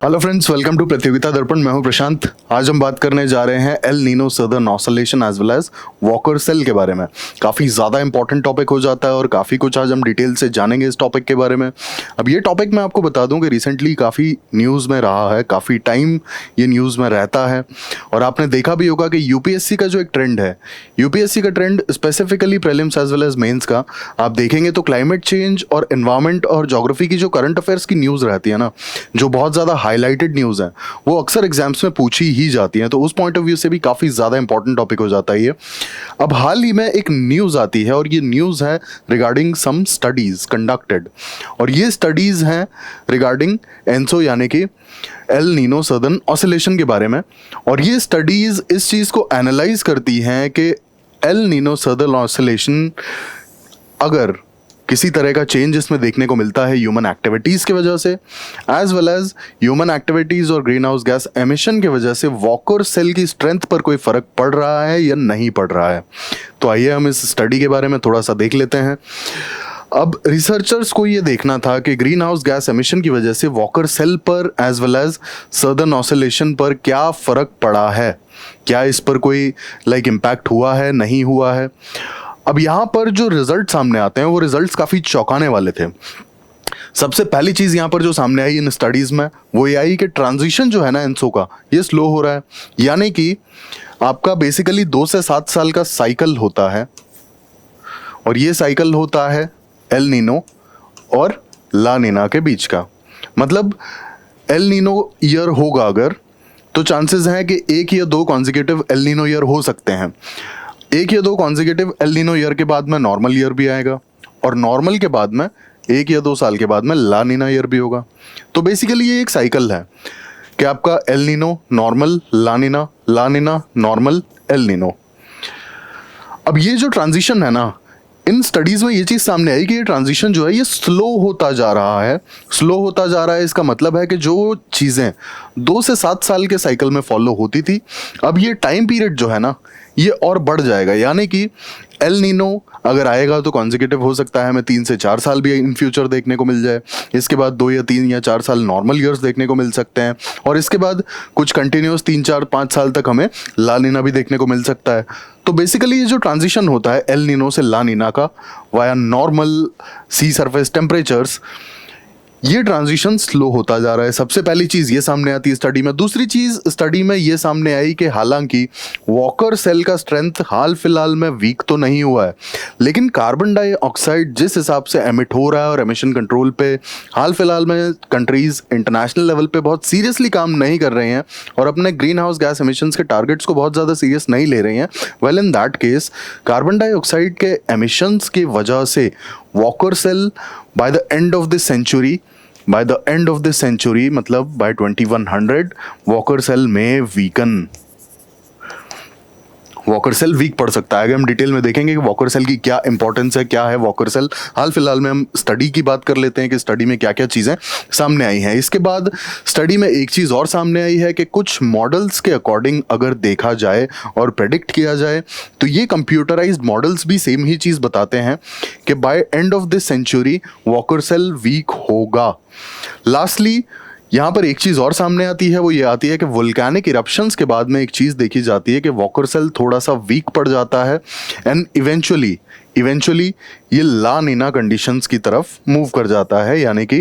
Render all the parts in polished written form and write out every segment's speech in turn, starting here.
Hello friends, welcome to प्रतियोगिता दर्पण। मैं हूं प्रशांत। आज हम बात करने जा रहे हैं El Nino southern oscillation as well as Walker cell के बारे में। काफ़ी ज़्यादा इंपॉर्टेंट टॉपिक हो जाता है और काफ़ी कुछ आज हम डिटेल से जानेंगे इस टॉपिक के बारे में। अब ये टॉपिक मैं आपको बता दूं कि रिसेंटली काफ़ी न्यूज़ में रहा है, काफ़ी टाइम ये न्यूज़ में रहता है और आपने देखा भी होगा कि यूपीएससी का जो एक ट्रेंड है, यूपीएससी का trend specifically prelims as well as mains का आप देखेंगे तो क्लाइमेट चेंज और एनवायरमेंट और ज्योग्राफी की जो करंट अफेयर्स की न्यूज़ रहती है ना, जो बहुत ज़्यादा हाईलाइटेड न्यूज़ है, वो अक्सर एग्जाम्स में पूछी ही जाती हैं। तो उस पॉइंट ऑफ व्यू से भी काफ़ी ज़्यादा इंपॉर्टेंट टॉपिक हो जाता है ये। अब हाल ही में एक न्यूज़ आती है और ये न्यूज़ है रिगार्डिंग सम स्टडीज़ कंडक्टेड, और ये स्टडीज़ हैं रिगार्डिंग एनसो यानी कि एल नीनो सदर्न ऑसिलेशन के बारे में। और ये स्टडीज़ इस चीज़ को एनालाइज करती हैं कि एल नीनो सदर्न ऑसिलेशन अगर किसी तरह का चेंज इसमें देखने को मिलता है ह्यूमन एक्टिविटीज़ की वजह से, as well as human activities और ग्रीन हाउस गैस एमिशन की वजह से वॉकर सेल की स्ट्रेंथ पर कोई फ़र्क पड़ रहा है या नहीं पड़ रहा है। तो आइए हम इस स्टडी के बारे में थोड़ा सा देख लेते हैं। अब रिसर्चर्स को ये देखना था कि ग्रीन हाउस गैस एमिशन की वजह से वॉकर सेल पर as well as southern oscillation पर क्या फ़र्क पड़ा है, क्या इस पर कोई इम्पैक्ट हुआ है, नहीं हुआ है। अब यहाँ पर जो रिजल्ट सामने आते हैं वो रिजल्ट्स काफ़ी चौंकाने वाले थे। सबसे पहली चीज़ यहाँ पर जो सामने आई इन स्टडीज़ में वो ये आई कि ट्रांजिशन जो है ना एनसो का, ये स्लो हो रहा है। यानी कि आपका बेसिकली 2 से 7 साल का साइकिल होता है और ये साइकिल होता है एल नीनो और ला नीना के बीच का। मतलब एल नीनो ईयर होगा अगर, तो चांसेस हैं कि 1 या 2 कॉन्जिक्यूटिव एल नीनो ईयर हो सकते हैं। 1 या 2 कॉन्जिक्यूटिव एल नीनो ईयर के बाद में नॉर्मल ईयर भी आएगा और नॉर्मल के बाद में 1 या 2 साल के बाद में ला नीना ईयर भी होगा। तो बेसिकली ये एक साइकिल है कि आपका एल नीनो, नॉर्मल, ला नीना, नॉर्मल, एल नीनो। अब ये जो ट्रांजिशन है ना, इन स्टडीज़ में ये चीज़ सामने आई कि ये ट्रांजिशन जो है ये स्लो होता जा रहा है। स्लो होता जा रहा है इसका मतलब है कि जो चीज़ें 2 से 7 साल के साइकिल में फॉलो होती थी, अब ये टाइम पीरियड जो है ना ये और बढ़ जाएगा। यानी कि एल नीनो अगर आएगा तो कॉन्जिक्यूटिव हो सकता है हमें 3 से 4 साल भी इन फ्यूचर देखने को मिल जाए। इसके बाद 2 या 3 या 4 साल नॉर्मल ईयर्स देखने को मिल सकते हैं और इसके बाद कुछ कंटिन्यूस 3, 4, 5 साल तक हमें ला नीना भी देखने को मिल सकता है। तो बेसिकली ये जो ट्रांजिशन होता है एल नीनो से ला नीना का वाया नॉर्मल सी सरफेस टेम्परेचर्स, ये ट्रांजिशन स्लो होता जा रहा है। सबसे पहली चीज़ ये सामने आती है स्टडी में। दूसरी चीज़ स्टडी में ये सामने आई कि हालांकि वॉकर सेल का स्ट्रेंथ हाल फिलहाल में वीक तो नहीं हुआ है, लेकिन कार्बन डाइऑक्साइड जिस हिसाब से एमिट हो रहा है और एमिशन कंट्रोल पे हाल फिलहाल में कंट्रीज़ इंटरनेशनल लेवल पे बहुत सीरियसली काम नहीं कर रहे हैं और अपने ग्रीन हाउस गैस एमिशंस के टारगेट्स को बहुत ज़्यादा सीरियस नहीं ले रहे हैं। Well in that case carbon dioxide के एमिशंस की वजह से Walker cell by the end of this century मतलब by 2100 वॉकर सेल में वॉकर सेल वीक पड़ सकता है। आगे हम डिटेल में देखेंगे कि वॉकर सेल की क्या इंपॉर्टेंस है, क्या है वॉकर सेल। हाल फिलहाल में हम स्टडी की बात कर लेते हैं कि स्टडी में क्या क्या चीज़ें सामने आई हैं। इसके बाद स्टडी में एक चीज़ और सामने आई है कि कुछ मॉडल्स के अकॉर्डिंग अगर देखा जाए और प्रेडिक्ट किया जाए तो ये कंप्यूटराइज्ड मॉडल्स भी सेम ही चीज़ बताते हैं कि by end of this century Walker cell weak होगा। लास्टली यहाँ पर एक चीज़ और सामने आती है, वो ये आती है कि वोल्केनिक इरप्शंस के बाद में एक चीज़ देखी जाती है कि वॉकर सेल थोड़ा सा वीक पड़ जाता है एंड इवेंचुअली ये ला नीना कंडीशंस की तरफ मूव कर जाता है। यानी कि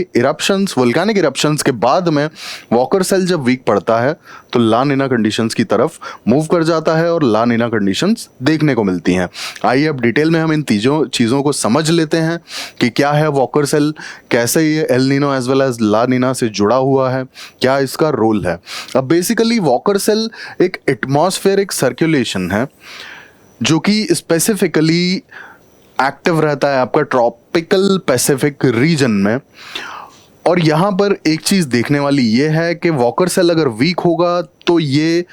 वोल्केनिक इरप्शंस के बाद में वॉकर सेल जब वीक पड़ता है तो ला नीना कंडीशंस की तरफ मूव कर जाता है और ला नीना कंडीशंस देखने को मिलती हैं। आइए अब डिटेल में हम इन तीनों चीज़ों को समझ लेते हैं कि क्या है वॉकर सेल, कैसे ये El Nino as well as La Nina से जुड़ा हुआ है, क्या इसका रोल है। अब बेसिकली वॉकर सेल एक एटमॉस्फेरिक सर्कुलेशन है जो कि स्पेसिफिकली एक्टिव रहता है आपका ट्रॉपिकल पैसिफिक रीजन में। और यहाँ पर एक चीज़ देखने वाली ये है कि वॉकर सेल अगर वीक होगा तो ये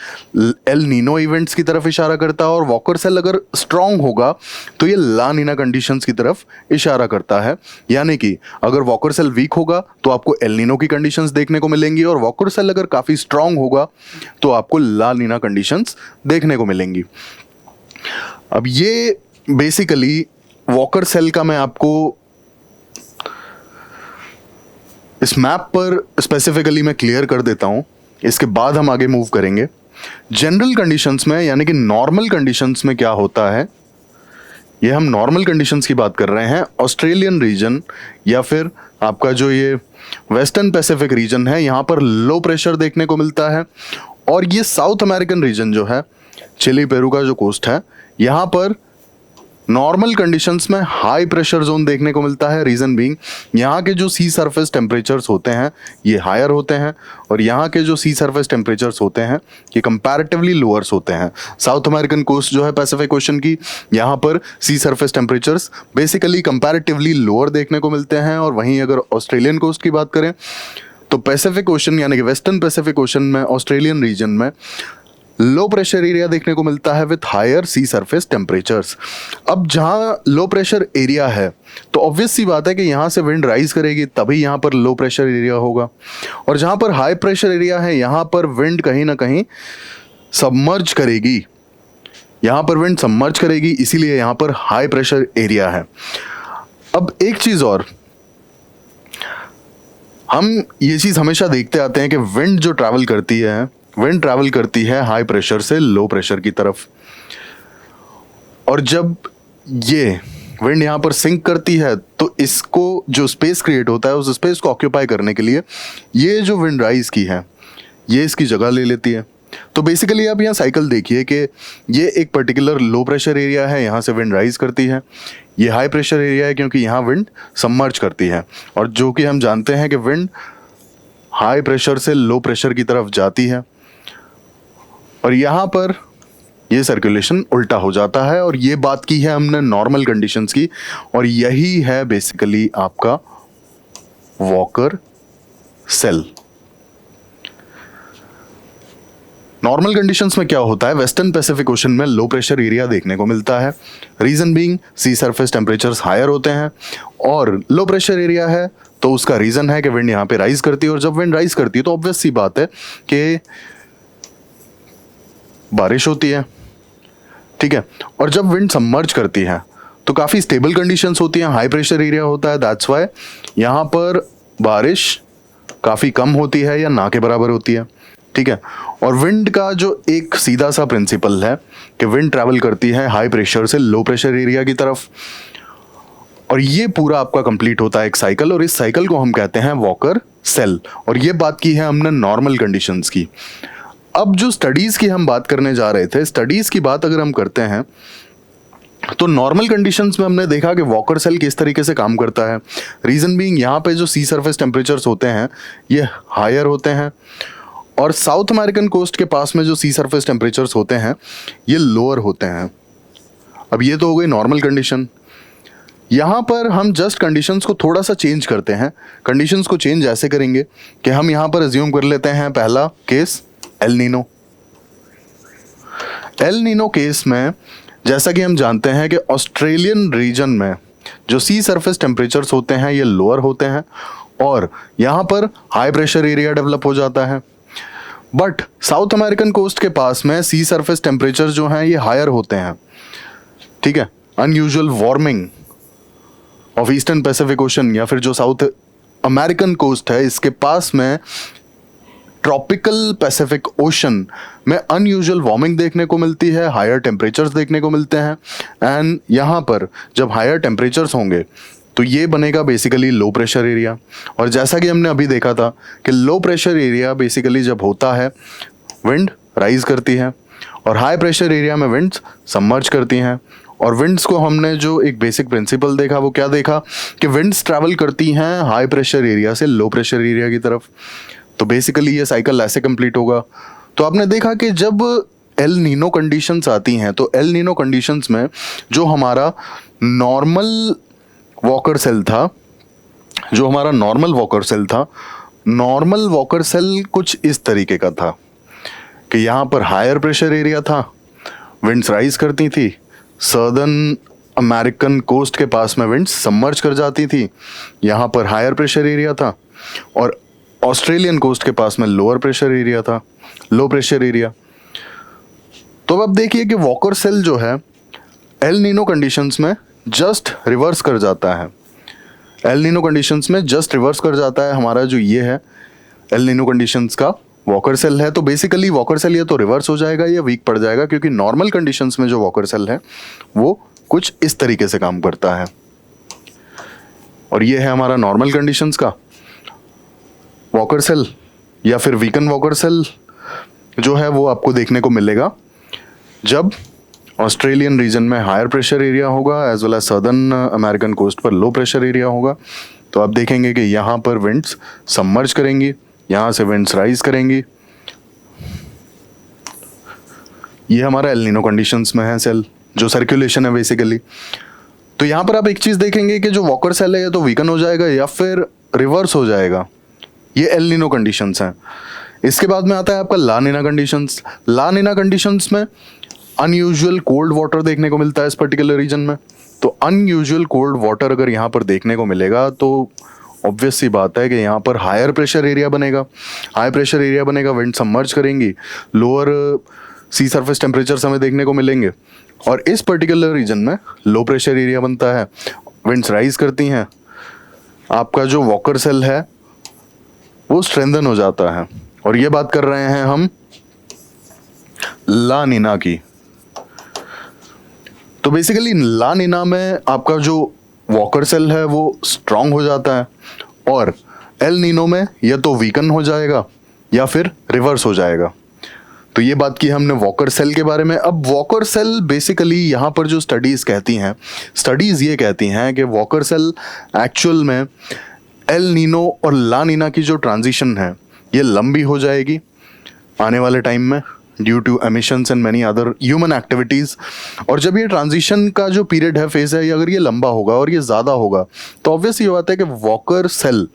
एल नीनो इवेंट्स की तरफ इशारा करता है और वॉकर सेल अगर स्ट्रांग होगा तो ये ला नीना कंडीशंस की तरफ इशारा करता है। यानी कि अगर वॉकर सेल वीक होगा तो आपको एल नीनो की कंडीशंस देखने को मिलेंगी और वॉकर सेल अगर काफ़ी स्ट्रांग होगा तो आपको ला नीना कंडीशंस देखने को मिलेंगी। अब ये बेसिकली वॉकर सेल का मैं आपको इस मैप पर स्पेसिफिकली मैं क्लियर कर देता हूं, इसके बाद हम आगे मूव करेंगे। जनरल कंडीशंस में यानी कि नॉर्मल कंडीशंस में क्या होता है, ये हम नॉर्मल कंडीशंस की बात कर रहे हैं। ऑस्ट्रेलियन रीजन या फिर आपका जो ये वेस्टर्न पैसिफिक रीजन है, यहाँ पर लो प्रेशर देखने को मिलता है। और ये साउथ अमेरिकन रीजन जो है, चिली पेरू का जो कोस्ट है, यहाँ पर नॉर्मल कंडीशंस में हाई प्रेशर जोन देखने को मिलता है। रीजन बीइंग यहाँ के जो सी सरफेस टेम्परेचर्स होते हैं ये हायर होते हैं, और यहाँ के जो सी सरफेस टेम्परेचर्स होते हैं ये कंपैरेटिवली लोअर्स होते हैं। साउथ अमेरिकन कोस्ट जो है पैसिफिक ओशन की, यहाँ पर sea surface temperatures basically comparatively lower देखने को मिलते हैं। और वहीं अगर ऑस्ट्रेलियन कोस्ट की बात करें तो पैसिफिक ओशन यानी कि वेस्टर्न पैसिफिक ओशन में, ऑस्ट्रेलियन रीजन में लो प्रेशर एरिया देखने को मिलता है with higher sea surface temperatures. अब जहाँ लो प्रेशर एरिया है तो ऑब्वियस सी बात है कि यहाँ से विंड राइज करेगी, तभी यहाँ पर लो प्रेशर एरिया होगा। और जहाँ पर हाई प्रेशर एरिया है यहाँ पर विंड कहीं ना कहीं सबमर्ज करेगी, यहाँ पर विंड सबमर्ज करेगी, इसीलिए यहाँ पर हाई प्रेशर एरिया है। अब एक चीज और, हम ये चीज हमेशा देखते आते हैं कि विंड जो ट्रैवल करती है, विंड ट्रैवल करती है हाई प्रेशर से लो प्रेशर की तरफ। और जब ये विंड यहाँ पर सिंक करती है तो इसको जो स्पेस क्रिएट होता है, उस स्पेस को ऑक्यूपाई करने के लिए ये जो विंड राइज की है ये इसकी जगह ले लेती है। तो बेसिकली आप यहाँ साइकिल देखिए कि ये एक पर्टिकुलर लो प्रेशर एरिया है, यहाँ से विंड राइज करती है। ये हाई प्रेशर एरिया है क्योंकि यहाँ विंड सबमर्ज करती है, और जो कि हम जानते हैं कि विंड हाई प्रेशर से लो प्रेशर की तरफ जाती है, और यहाँ पर ये सर्कुलेशन उल्टा हो जाता है। और ये बात की है हमने नॉर्मल कंडीशंस की, और यही है बेसिकली आपका वॉकर सेल। नॉर्मल कंडीशंस में क्या होता है, वेस्टर्न पैसिफिक ओशन में लो प्रेशर एरिया देखने को मिलता है। रीजन बीइंग सी सरफेस टेम्परेचर्स हायर होते हैं, और लो प्रेशर एरिया है तो उसका रीजन है कि विंड यहाँ पे राइज करती है। और जब विंड राइज करती है तो ऑब्वियस सी बात है कि बारिश होती है, ठीक है। और जब विंड सबमर्ज करती है तो काफ़ी स्टेबल कंडीशंस होती हैं, हाई प्रेशर एरिया होता है, दैट्स वाई यहाँ पर बारिश काफ़ी कम होती है या ना के बराबर होती है, ठीक है। और विंड का जो एक सीधा सा प्रिंसिपल है कि विंड ट्रैवल करती है हाई प्रेशर से लो प्रेशर एरिया की तरफ, और ये पूरा आपका कंप्लीट होता है एक साइकिल, और इस साइकिल को हम कहते हैं वॉकर सेल। और ये बात की है हमने नॉर्मल कंडीशंस की। अब जो स्टडीज़ की हम बात करने जा रहे थे, स्टडीज़ की बात अगर हम करते हैं तो नॉर्मल कंडीशंस में हमने देखा कि वॉकर सेल किस तरीके से काम करता है। रीज़न बीइंग यहाँ पे जो सी सरफेस टेम्परेचर्स होते हैं ये हायर होते हैं, और साउथ अमेरिकन कोस्ट के पास में जो सी सरफेस टेम्परेचर्स होते हैं ये लोअर होते हैं। अब ये तो हो गई नॉर्मल कंडीशन। यहाँ पर हम जस्ट कंडीशंस को थोड़ा सा चेंज करते हैं। कंडीशंस को चेंज ऐसे करेंगे कि हम यहाँ पर अज्यूम कर लेते हैं पहला case El Nino. El Nino case में जैसा कि हम जानते हैं कि ऑस्ट्रेलियन रीजन में जो सी सरफेस टेम्परेचर्स होते हैं ये लोअर होते हैं, और यहाँ पर हाई प्रेशर एरिया डेवलप हो जाता है। बट साउथ अमेरिकन कोस्ट के पास में सी सरफेस टेम्परेचर जो हैं ये हायर होते हैं, ठीक है। Unusual warming of eastern Pacific ocean या फिर जो साउथ अमेरिकन कोस्ट है इसके पास में ट्रॉपिकल पैसिफिक ओशन में अनयूजुअल वार्मिंग देखने को मिलती है, हायर टेम्परेचर्स देखने को मिलते हैं। एंड यहाँ पर जब हायर टेम्परेचर्स होंगे तो ये बनेगा बेसिकली लो प्रेशर एरिया। और जैसा कि हमने अभी देखा था कि लो प्रेशर एरिया बेसिकली जब होता है विंड राइज करती है, और हाई प्रेशर एरिया में विंड्स सबमर्ज करती हैं। और विंड्स को हमने जो एक बेसिक प्रिंसिपल देखा वो क्या देखा कि विंड्स ट्रैवल करती हैं हाई प्रेशर एरिया से लो प्रेशर एरिया की तरफ। तो बेसिकली ये साइकिल ऐसे कंप्लीट होगा। तो आपने देखा कि जब एल नीनो कंडीशंस आती हैं तो एल नीनो कंडीशंस में जो हमारा नॉर्मल वॉकर सेल था, नॉर्मल वॉकर सेल कुछ इस तरीके का था कि यहाँ पर हायर प्रेशर एरिया था, विंड्स राइज करती थी, सदर्न अमेरिकन कोस्ट के पास में विंड्स सबमर्ज कर जाती थी, यहाँ पर हायर प्रेशर एरिया था, और ऑस्ट्रेलियन कोस्ट के पास में लोअर प्रेशर एरिया था, लो प्रेशर एरिया। तो अब देखिए कि वॉकर सेल जो है एल नीनो कंडीशंस में जस्ट रिवर्स कर जाता है। एल नीनो कंडीशंस में जस्ट रिवर्स कर जाता है हमारा जो ये है एल नीनो कंडीशंस का वॉकर सेल है। तो बेसिकली वॉकर सेल या तो रिवर्स हो जाएगा या वीक पड़ जाएगा, क्योंकि नॉर्मल कंडीशंस में जो वॉकर सेल है वो कुछ इस तरीके से काम करता है। और ये है हमारा नॉर्मल कंडीशंस का वॉकर सेल या फिर वीकन वॉकर सेल जो है वो आपको देखने को मिलेगा जब ऑस्ट्रेलियन रीजन में हायर प्रेशर एरिया होगा as well as southern American coast पर लो प्रेशर एरिया होगा। तो आप देखेंगे कि यहाँ पर विंड्स सबमर्ज करेंगी, यहाँ से विंड्स राइज करेंगी। ये हमारा एल नीनो कंडीशंस में है सेल जो सर्कुलेशन है बेसिकली। तो यहाँ पर आप एक चीज देखेंगे कि जो वॉकर सेल है या तो वीकन हो जाएगा या फिर रिवर्स हो जाएगा। ये एल नीनो कंडीशंस हैं। इसके बाद में आता है आपका ला नीना कंडीशंस। ला नीना कंडीशंस में अनयूजुअल कोल्ड वाटर देखने को मिलता है इस पर्टिकुलर रीजन में। तो अनयूजुअल कोल्ड वाटर अगर यहाँ पर देखने को मिलेगा तो ऑब्वियस सी बात है कि यहाँ पर हायर प्रेशर एरिया बनेगा। हाई प्रेशर एरिया बनेगा, विंड सबमर्ज करेंगी, लोअर सी सरफेस टेम्परेचर्स हमें देखने को मिलेंगे। और इस पर्टिकुलर रीजन में लो प्रेशर एरिया बनता है, विंड्स राइज करती हैं, आपका जो वॉकर सेल है वो स्ट्रेंथन हो जाता है। और ये बात कर रहे हैं हम ला नीना की। तो बेसिकली ला नीना में आपका जो वॉकर सेल है वो स्ट्रांग हो जाता है और एल नीनो में या तो वीकन हो जाएगा या फिर रिवर्स हो जाएगा। तो ये बात की हमने वॉकर सेल के बारे में। अब वॉकर सेल बेसिकली यहाँ पर जो स्टडीज कहती हैं, स्टडीज ये कहती हैं कि वॉकर सेल एक्चुअल में एल नीनो और ला नीना की जो ट्रांजिशन है ये लंबी हो जाएगी आने वाले टाइम में due to emissions and many other human activities. और जब ये ट्रांजिशन का जो पीरियड है, फेज है, अगर ये लंबा होगा और ये ज़्यादा होगा तो ऑब्वियस ये बात है कि वॉकर सेल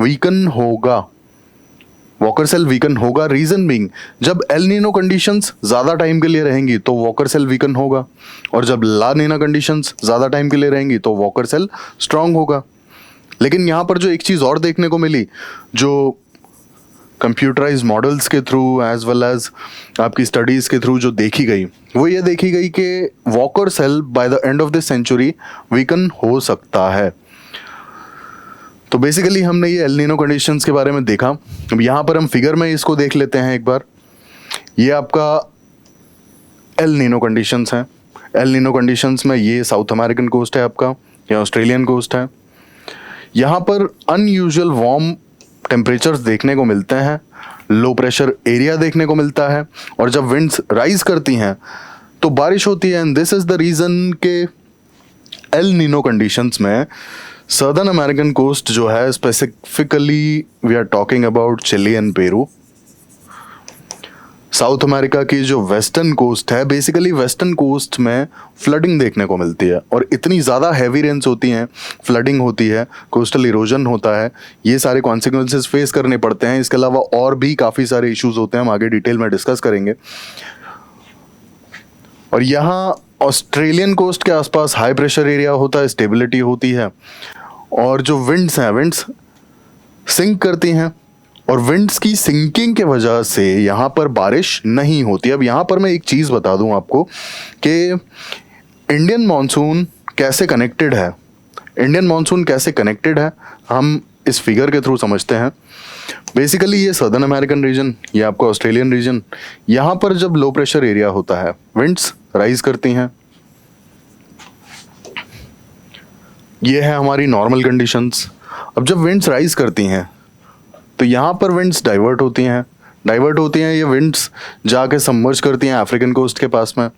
वीकन होगा। वॉकर सेल वीकन होगा, रीजन बीइंग जब एल नीनो कंडीशंस ज़्यादा टाइम के लिए रहेंगी तो वॉकर सेल वीकन होगा, और जब ला नीना कंडीशंस ज़्यादा टाइम के लिए रहेंगी तो वॉकर सेल स्ट्रांग होगा। लेकिन यहाँ पर जो एक चीज़ और देखने को मिली, जो कंप्यूटराइज मॉडल्स के थ्रू एज वेल एज आपकी स्टडीज़ के थ्रू जो देखी गई, वो ये देखी गई कि Walker cell by the end of this century weaken हो सकता है। तो बेसिकली हमने ये एल नीनो कंडीशंस के बारे में देखा। अब यहाँ पर हम फिगर में इसको देख लेते हैं एक बार। ये आपका एल नीनो कंडीशंस हैं। एल नीनो कंडीशंस में ये साउथ अमेरिकन कोस्ट है आपका, या ऑस्ट्रेलियन कोस्ट है। यहाँ पर अनयूजुअल वार्म टेम्परेचर्स देखने को मिलते हैं, लो प्रेशर एरिया देखने को मिलता है, और जब विंड्स राइज करती हैं तो बारिश होती है। And this is the reason के एल नीनो कंडीशंस में सदर्न अमेरिकन कोस्ट जो है, specifically we are talking about Chile and Peru, South America की जो वेस्टर्न कोस्ट है, बेसिकली वेस्टर्न कोस्ट में फ्लडिंग देखने को मिलती है और इतनी ज़्यादा हैवी रेन्स होती हैं, फ्लडिंग होती है, कोस्टल इरोजन होता है, ये सारे कॉन्सिक्वेंसेस फेस करने पड़ते हैं। इसके अलावा और भी काफ़ी सारे इश्यूज होते हैं, हम आगे डिटेल में डिस्कस करेंगे। और यहाँ ऑस्ट्रेलियन कोस्ट के आसपास हाई प्रेशर एरिया होता है, स्टेबिलिटी होती है, और जो विंड्स हैं, विंड्स सिंक करती हैं, और विंड्स की सिंकिंग के वजह से यहाँ पर बारिश नहीं होती। अब यहाँ पर मैं एक चीज़ बता दूँ आपको कि इंडियन मॉनसून कैसे कनेक्टेड है। इंडियन मॉनसून कैसे कनेक्टेड है हम इस फिगर के थ्रू समझते हैं। बेसिकली ये सदर्न अमेरिकन रीजन, ये आपका ऑस्ट्रेलियन रीजन, यहाँ पर जब लो प्रेशर एरिया होता है विंड्स राइज करती हैं। ये है हमारी नॉर्मल कंडीशंस। अब जब विंड्स राइज करती हैं तो यहाँ पर विंड्स डाइवर्ट होती हैं, ये विंड्स जाके सबमर्ज करती हैं अफ्रीकन कोस्ट के पास में,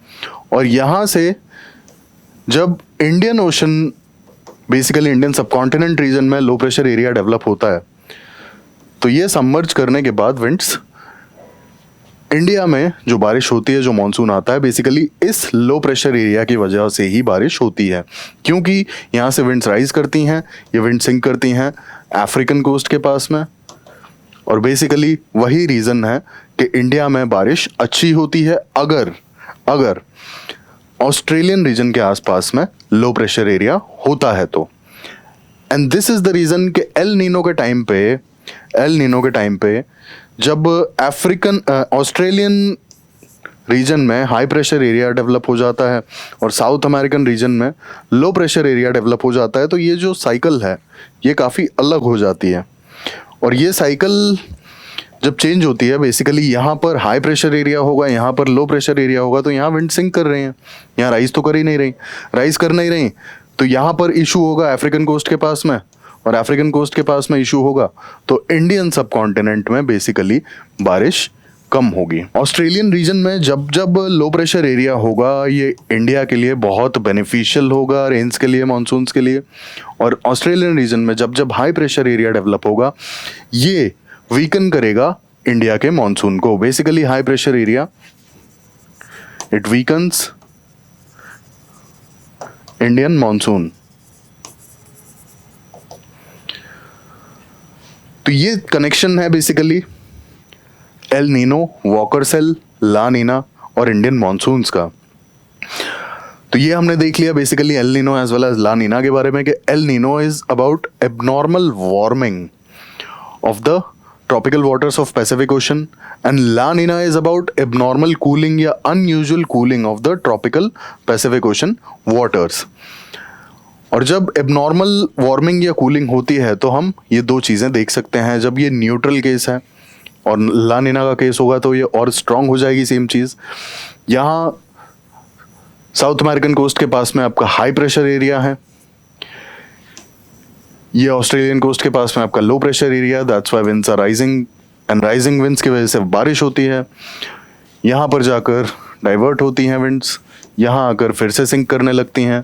और यहाँ से जब Indian Ocean, basically Indian subcontinent region में लो प्रेशर एरिया डेवलप होता है, तो ये सबमर्ज करने के बाद विंड्स इंडिया में जो बारिश होती है, जो मॉनसून आता है, बेसिकली इस लो प्रेशर एरिया की वजह से ही बारिश होती है, क्योंकि यहाँ से विंड्स राइज करती हैं, ये विंड सिंक करती हैं अफ्रीकन कोस्ट के पास में, और बेसिकली वही रीज़न है कि इंडिया में बारिश अच्छी होती है अगर ऑस्ट्रेलियन रीजन के आसपास में लो प्रेशर एरिया होता है तो। And this is the reason कि एल नीनो के टाइम पे जब ऑस्ट्रेलियन रीजन में हाई प्रेशर एरिया डेवलप हो जाता है और साउथ अमेरिकन रीजन में लो प्रेशर एरिया डेवलप हो जाता है। तो ये जो साइकिल है ये काफ़ी अलग हो जाती है और ये साइकिल जब चेंज होती है बेसिकली यहाँ पर हाई प्रेशर एरिया होगा, यहाँ पर लो प्रेशर एरिया होगा, तो यहाँ विंड सिंक कर रहे हैं, यहाँ राइज तो कर ही नहीं रही, राइज कर नहीं रही, तो यहाँ पर इशू होगा अफ्रीकन कोस्ट के पास में और अफ्रीकन कोस्ट के पास में इशू होगा तो इंडियन सब कॉन्टिनेंट में बेसिकली बारिश कम होगी। ऑस्ट्रेलियन रीजन में जब जब लो प्रेशर एरिया होगा ये इंडिया के लिए बहुत बेनिफिशियल होगा, रेन्स के लिए, मानसून्स के लिए। और ऑस्ट्रेलियन रीजन में जब जब हाई प्रेशर एरिया डेवलप होगा ये वीकन करेगा इंडिया के मानसून को। Basically high pressure area it weakens Indian monsoon. तो ये कनेक्शन है basically El Nino, Walker cell, La Nina और इंडियन मानसून्स का। तो ये हमने देख लिया basically El Nino as well as La Nina के बारे में कि El Nino is about abnormal warming of the tropical waters of Pacific Ocean and La Nina is about abnormal cooling या unusual cooling of the tropical Pacific ocean waters. और जब abnormal warming या cooling होती है तो हम ये दो चीज़ें देख सकते हैं। जब ये न्यूट्रल केस है और ला नीना का केस होगा तो ये और स्ट्रांग हो जाएगी सेम चीज़। यहाँ साउथ अमेरिकन कोस्ट के पास में आपका हाई प्रेशर एरिया है, ये ऑस्ट्रेलियन कोस्ट के पास में आपका low pressure area, that's why winds are rising and rising winds की वजह से बारिश होती है। यहाँ पर जाकर डाइवर्ट होती हैं विंड्स, यहाँ आकर फिर से सिंक करने लगती हैं।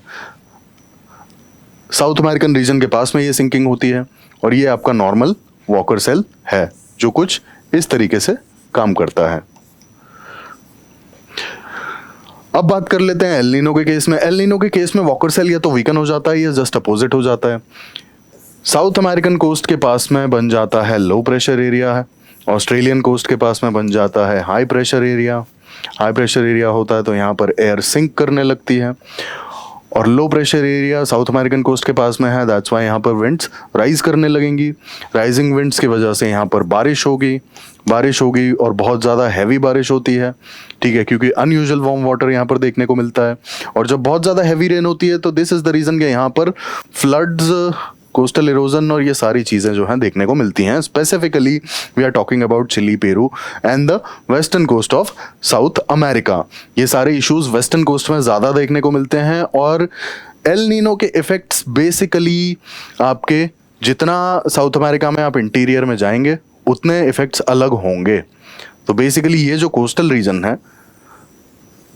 साउथ अमेरिकन रीजन के पास में ये सिंकिंग होती है और ये आपका नॉर्मल वॉकर सेल है जो कुछ इस तरीके से काम करता है। अब बात कर लेते हैं एल नीनो के केस में। एल नीनो के केस में वॉकर सेल या तो वीकन हो जाता है या जस्ट अपोजिट हो जाता है। साउथ अमेरिकन कोस्ट के पास में बन जाता है लो प्रेशर एरिया है, ऑस्ट्रेलियन कोस्ट के पास में बन जाता है high pressure area. High pressure area होता है तो यहाँ पर एयर सिंक करने लगती है और low pressure area South American coast के पास में है, दैट्स वाई यहाँ पर विंड्स राइज करने लगेंगी। राइजिंग विंड्स की वजह से यहाँ पर बारिश होगी और बहुत ज़्यादा हैवी बारिश होती है, ठीक है, क्योंकि अनयूजुअल वार्म वाटर यहाँ पर देखने को मिलता है। और जब बहुत ज़्यादा हैवी रेन होती है तो दिस इज़ द रीज़न कि यहाँ पर फ्लड्स, कोस्टल इरोजन और ये सारी चीज़ें जो हैं देखने को मिलती हैं। Specifically we are talking about Chile, Peru and the western coast of South America. ये सारे इश्यूज वेस्टर्न कोस्ट में ज़्यादा देखने को मिलते हैं और एल नीनो के इफ़ेक्ट्स बेसिकली आपके जितना साउथ अमेरिका में आप इंटीरियर में जाएंगे उतने इफ़ेक्ट्स अलग होंगे। तो बेसिकली ये जो कोस्टल रीजन है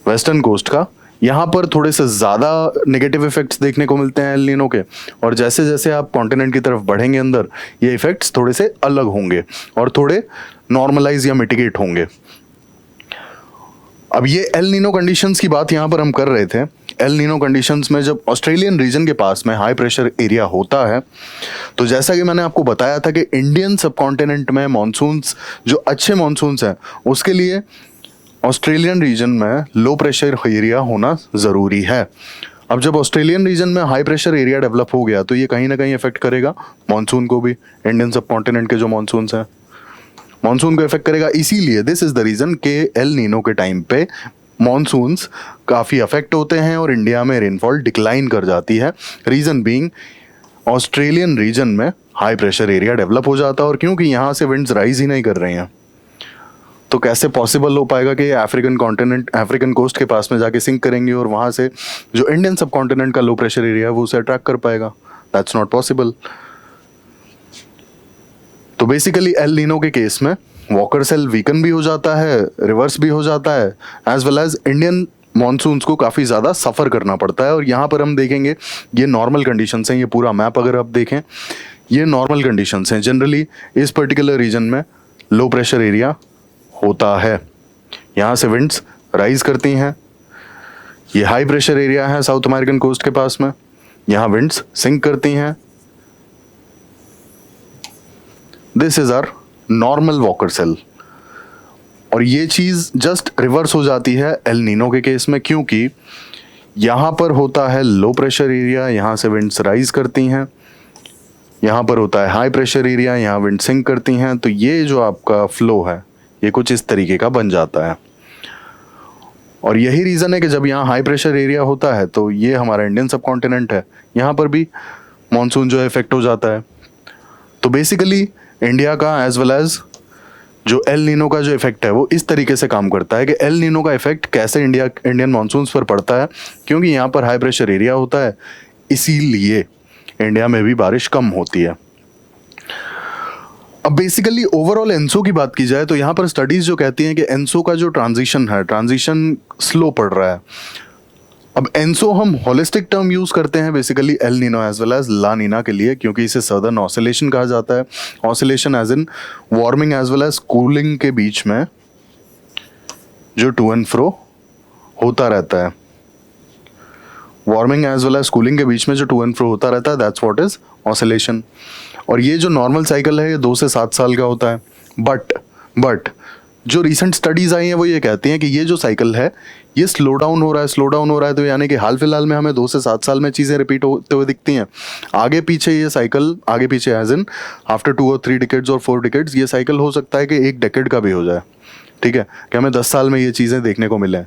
वेस्टर्न कोस्ट का, यहाँ पर थोड़े से ज़्यादा नेगेटिव इफेक्ट्स देखने को मिलते हैं एल नीनो के, और जैसे जैसे आप कॉन्टिनेंट की तरफ बढ़ेंगे अंदर ये इफेक्ट्स थोड़े से अलग होंगे और थोड़े नॉर्मलाइज या मिटिगेट होंगे। अब ये एल नीनो कंडीशंस की बात यहाँ पर हम कर रहे थे। एल नीनो कंडीशंस में जब ऑस्ट्रेलियन रीजन के पास में हाई प्रेशर एरिया होता है तो जैसा कि मैंने आपको बताया था कि इंडियन सब कॉन्टिनेंट में मानसून्स जो अच्छे मानसून्स हैं उसके लिए ऑस्ट्रेलियन रीजन में लो प्रेशर एरिया होना ज़रूरी है। अब जब ऑस्ट्रेलियन रीजन में हाई प्रेशर एरिया डेवलप हो गया तो ये कहीं ना कहीं इफेक्ट करेगा मानसून को भी, इंडियन सब कॉन्टिनेंट के जो मानसून्स हैं मानसून को इफेक्ट करेगा। इसीलिए दिस इज़ द रीज़न के एल नीनो के टाइम पे मानसून्स काफ़ी अफेक्ट होते हैं और इंडिया में रेनफॉल डिक्लाइन कर जाती है। रीज़न बीइंग ऑस्ट्रेलियन रीजन में हाई प्रेशर एरिया डेवलप हो जाता है और क्योंकि यहाँ से विंड्स राइज ही नहीं कर रहे हैं तो कैसे पॉसिबल हो पाएगा कि अफ्रीकन कोस्ट के पास में जाके सिंक करेंगे और वहाँ से जो इंडियन सब कॉन्टिनेंट का लो प्रेशर एरिया है वो उसे अट्रैक्ट कर पाएगा। That's not possible. तो बेसिकली एल नीनो के केस में वॉकर सेल वीकन भी हो जाता है, रिवर्स भी हो जाता है, as well as Indian monsoons को काफ़ी ज़्यादा सफ़र करना पड़ता है। और यहाँ पर हम देखेंगे ये नॉर्मल कंडीशंस हैं। ये पूरा मैप अगर आप देखें ये नॉर्मल कंडीशंस हैं। जनरली इस पर्टिकुलर रीजन में लो प्रेशर एरिया होता है, यहाँ से विंड्स राइज करती हैं। ये हाई प्रेशर एरिया है साउथ अमेरिकन कोस्ट के पास में, यहाँ विंड्स सिंक करती हैं। This is our normal Walker cell. और ये चीज़ जस्ट रिवर्स हो जाती है एल नीनो के केस में, क्योंकि यहाँ पर होता है लो प्रेशर एरिया, यहाँ से विंड्स राइज करती हैं। यहाँ पर होता है हाई प्रेशर एरिया, यहाँ विंड सिंक करती हैं। तो ये जो आपका फ्लो है ये कुछ इस तरीके का बन जाता है। और यही रीज़न है कि जब यहाँ हाई प्रेशर एरिया होता है तो ये हमारा इंडियन सब कॉन्टिनेंट है, यहाँ पर भी मानसून जो है इफेक्ट हो जाता है। तो बेसिकली इंडिया का एज वेल एज जो एल नीनो का जो इफेक्ट है वो इस तरीके से काम करता है कि एल नीनो का इफेक्ट कैसे इंडियन मानसून्स पर पड़ता है, क्योंकि यहाँ पर हाई प्रेशर एरिया होता है, इसीलिए इंडिया में भी बारिश कम होती है। अब बेसिकली ओवरऑल एनसो की बात की जाए तो यहाँ पर स्टडीज जो कहती हैं कि एनसो का जो ट्रांजिशन स्लो पड़ रहा है। अब एनसो हम होलिस्टिक टर्म यूज करते हैं basically El Nino as well as La Nina के लिए, क्योंकि इसे सदर्न ऑसिलेशन कहा जाता है। Oscillation as in warming as well as cooling के बीच में जो टू एंड फ्रो होता रहता है, warming as well as cooling के बीच में जो टू एंड फ्रो होता रहता है, दैट्स व्हाट इज ऑसिलेशन। और ये जो नॉर्मल साइकिल है ये 2 से 7 साल का होता है। बट जो रिसेंट स्टडीज आई हैं वो ये कहती हैं कि ये जो साइकिल है ये स्लो डाउन हो रहा है। तो यानी कि हाल फिलहाल में हमें 2 से 7 साल में चीज़ें रिपीट होते हुए दिखती हैं। आगे पीछे ये साइकिल एज इन आफ्टर 2 और 3 डिकेड्स और 4 डिकेड्स ये साइकिल हो सकता है कि 1 डिकेड का भी हो जाए, ठीक है, कि हमें 10 साल में ये चीज़ें देखने को मिले।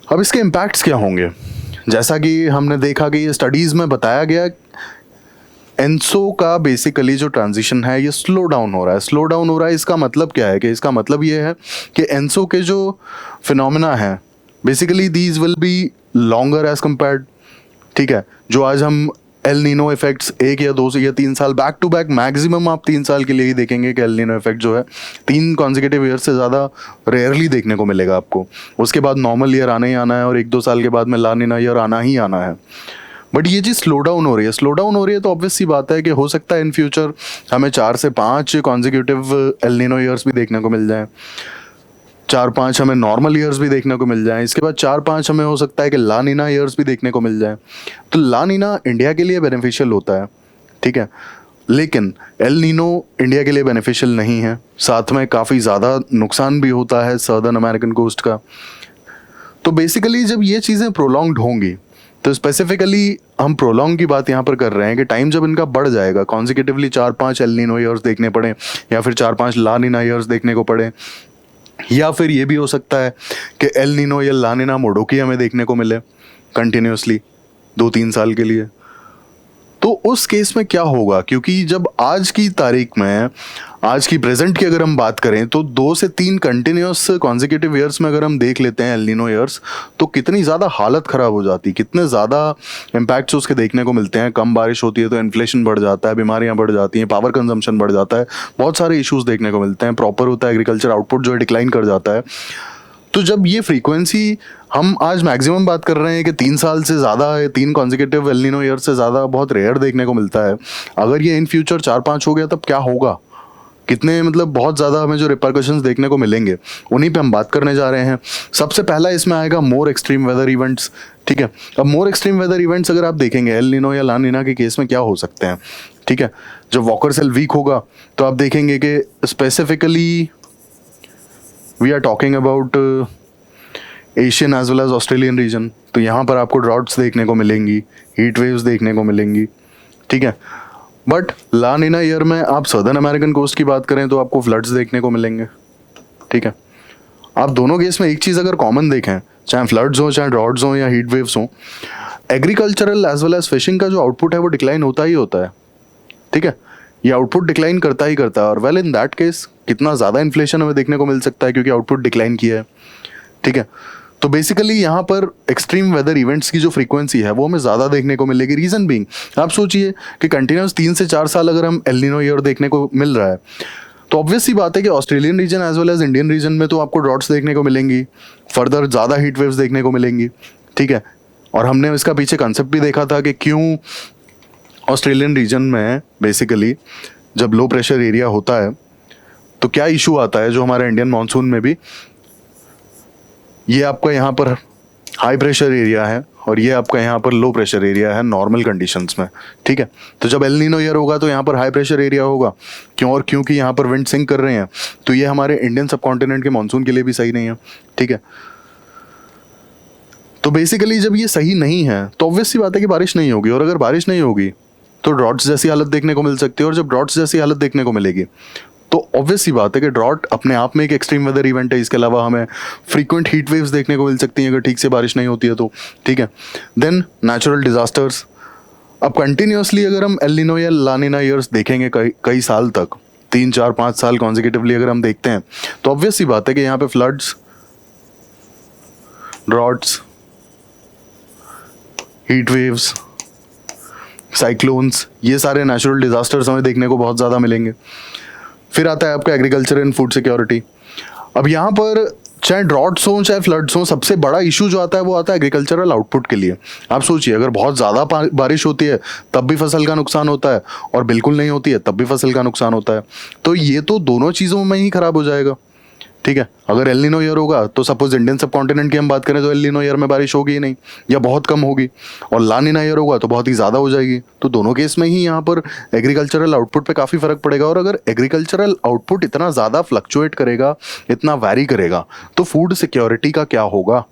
अब इसके इम्पैक्ट्स क्या होंगे? जैसा कि हमने देखा कि ये स्टडीज़ में बताया गया, एनसो का बेसिकली जो ट्रांजिशन है ये स्लो डाउन हो रहा है। इसका मतलब क्या है कि इसका मतलब ये है कि एनसो के जो फिनोमेना है basically these will be longer as compared, ठीक है। जो आज हम एल नीनो इफेक्ट्स 1 या 2 या 3 साल बैक टू बैक, मैक्सिमम आप 3 साल के लिए ही देखेंगे कि एल नीनो इफेक्ट जो है 3 कॉन्जिक्यूटिव ईयर से ज़्यादा रेयरली देखने को मिलेगा आपको। उसके बाद नॉर्मल ईयर आना ही आना है और 1-2 साल के बाद में ला नीना ईयर आना ही आना है। बट ये चीज़ स्लो डाउन हो रही है तो ऑब्वियस सी बात है कि हो सकता है इन फ्यूचर हमें 4 से 5 कॉन्जिक्यूटिव एल नीनो ईयर्स भी देखने को मिल जाएं, 4-5 हमें नॉर्मल ईयर्स भी देखने को मिल जाएं, इसके बाद 4-5 हमें हो सकता है कि ला नीना ईयर्स भी देखने को मिल जाएं। तो ला नीना इंडिया के लिए बेनिफिशियल होता है, ठीक है, लेकिन एल नीनो इंडिया के लिए बेनिफिशियल नहीं है, साथ में काफ़ी ज़्यादा नुकसान भी होता है सदर्न अमेरिकन कोस्ट का। तो बेसिकली जब ये चीज़ें प्रोलॉन्ग्ड होंगी, तो स्पेसिफिकली हम प्रोलॉन्ग की बात यहाँ पर कर रहे हैं कि टाइम जब इनका बढ़ जाएगा, कॉन्जिक्यूटिवली 4-5 एल नीनो ईयर्स देखने पड़े या फिर 4-5 ला नीना ईयर्स देखने को पड़े, या फिर ये भी हो सकता है कि एल नीनो या ला नीना मोडोकी हमें देखने को मिले कंटिन्यूसली 2-3 साल के लिए। तो उस केस में क्या होगा? क्योंकि जब आज की तारीख में, आज की प्रेजेंट की अगर हम बात करें तो 2 से 3 कंटिन्यूस कॉन्जिक्यूटिव ईयर्स में अगर हम देख लेते हैं एल नीनो ईयर्स, तो कितनी ज़्यादा हालत ख़राब हो जाती, कितने ज़्यादा इम्पैक्ट्स उसके देखने को मिलते हैं। कम बारिश होती है तो इन्फ्लेशन बढ़ जाता है, बीमारियां बढ़ जाती हैं, पावर कंजम्पशन बढ़ जाता है, बहुत सारे इशूज़ देखने को मिलते हैं, प्रॉपर होता है एग्रीकल्चर आउटपुट जो है डिक्लाइन कर जाता है। तो जब ये फ्रीक्वेंसी हम आज मैक्सिमम बात कर रहे हैं कि 3 साल से ज़्यादा, 3 कॉन्जिक्यूटिव एल नीनो ईयर से ज़्यादा बहुत रेयर देखने को मिलता है, अगर ये इन फ्यूचर 4-5 हो गया तब क्या होगा? कितने मतलब बहुत ज़्यादा हमें जो रिपरकशंस देखने को मिलेंगे, उन्हीं पे हम बात करने जा रहे हैं। सबसे पहला इसमें आएगा मोर एक्सट्रीम वेदर इवेंट्स, ठीक है। अब मोर एक्सट्रीम वेदर इवेंट्स अगर आप देखेंगे एल नीनो या ला नीना के केस में क्या हो सकते हैं, ठीक है। जब वॉकर सेल वीक होगा तो आप देखेंगे कि specifically we are talking about Asian as well as Australian region, तो यहाँ पर आपको ड्राउट्स देखने को मिलेंगी, हीट वेव्स देखने को मिलेंगी, ठीक है। बट ला नीना ईयर में आप सदर्न अमेरिकन कोस्ट की बात करें तो आपको फ्लड्स देखने को मिलेंगे, ठीक है। आप दोनों केस में एक चीज़ अगर कॉमन देखें, चाहे फ्लड्स हो, चाहे ड्राउट्स हो या हीट वेव्स हो, agricultural as well as fishing का जो आउटपुट है वो डिक्लाइन होता ही होता है, ठीक है। ये आउटपुट डिक्लाइन करता ही करता है, और वेल इन दैट केस कितना ज़्यादा इन्फ्लेशन हमें देखने को मिल सकता है क्योंकि आउटपुट डिक्लाइन किया है, ठीक है। तो बेसिकली यहाँ पर एक्सट्रीम वेदर इवेंट्स की जो फ्रीक्वेंसी है वो हमें ज़्यादा देखने को मिलेगी। रीज़न बीइंग, आप सोचिए कि कंटिन्यूस 3 से 4 साल अगर हम एल नीनो ईयर देखने को मिल रहा है तो ऑब्वियस सी बात है कि Australian region as well as Indian region में तो आपको ड्रॉट्स देखने को मिलेंगी, फर्दर ज़्यादा हीट वेव्स देखने को मिलेंगी, ठीक है। और हमने इसका पीछे कंसेप्ट भी देखा था कि क्यों ऑस्ट्रेलियन रीजन में बेसिकली जब लो प्रेशर एरिया होता है तो क्या इशू आता है, जो हमारे इंडियन मानसून में भी ये आपका यहाँ पर हाई प्रेशर एरिया है और ये आपका यहाँ पर लो प्रेशर एरिया है नॉर्मल कंडीशंस में, ठीक है। तो जब एल नीनो ईयर होगा तो यहाँ पर हाई प्रेशर एरिया होगा, क्यों? और क्योंकि यहाँ पर विंड सिंक कर रहे हैं तो ये हमारे इंडियन सब कॉन्टिनेंट के मानसून के लिए भी सही नहीं है, ठीक है। तो बेसिकली जब ये सही नहीं है तो ऑब्वियस सी बात है कि बारिश नहीं होगी, और अगर बारिश नहीं होगी तो ड्रॉट्स जैसी हालत देखने को मिल सकती है, और जब ड्रॉट्स जैसी हालत देखने को मिलेगी तो ऑब्वियस सी बात है कि ड्रॉट अपने आप में एक एक्सट्रीम वेदर इवेंट है। इसके अलावा हमें फ्रीक्वेंट हीट वेव्स देखने को मिल सकती हैं अगर ठीक से बारिश नहीं होती है तो, ठीक है। Then natural disasters. अब कंटिन्यूसली अगर हम एल नीनो या ला नीना ईयर्स देखेंगे कई साल तक, 3 4 5 साल कॉन्जिक्यूटिवली अगर हम देखते हैं, तो ऑब्वियस सी बात है कि यहाँ पे floods, droughts, heat waves, cyclones, ये सारे नेचुरल डिजास्टर्स हमें देखने को बहुत ज़्यादा मिलेंगे। फिर आता है आपका एग्रीकल्चर एंड फूड सिक्योरिटी। अब यहाँ पर चाहे ड्रॉट्स हो चाहे फ्लड्स हो, सबसे बड़ा इशू जो आता है वो आता है एग्रीकल्चरल आउटपुट के लिए। आप सोचिए, अगर बहुत ज़्यादा बारिश होती है तब भी फसल का नुकसान होता है, और बिल्कुल नहीं होती है तब भी फसल का नुकसान होता है। तो ये तो दोनों चीज़ों में ही खराब हो जाएगा, ठीक है। अगर एल नीनो ईयर होगा तो सपोज इंडियन सब कॉन्टिनेंट की हम बात करें तो एल नीनो ईयर में बारिश होगी ही नहीं या बहुत कम होगी, और ला नीना ईयर होगा तो बहुत ही ज़्यादा हो जाएगी। तो दोनों केस में ही यहाँ पर एग्रीकल्चरल आउटपुट पे काफ़ी फर्क पड़ेगा। और अगर एग्रीकल्चरल आउटपुट इतना ज़्यादा फ्लक्चुएट करेगा, इतना वैरी करेगा, तो फूड सिक्योरिटी का क्या होगा।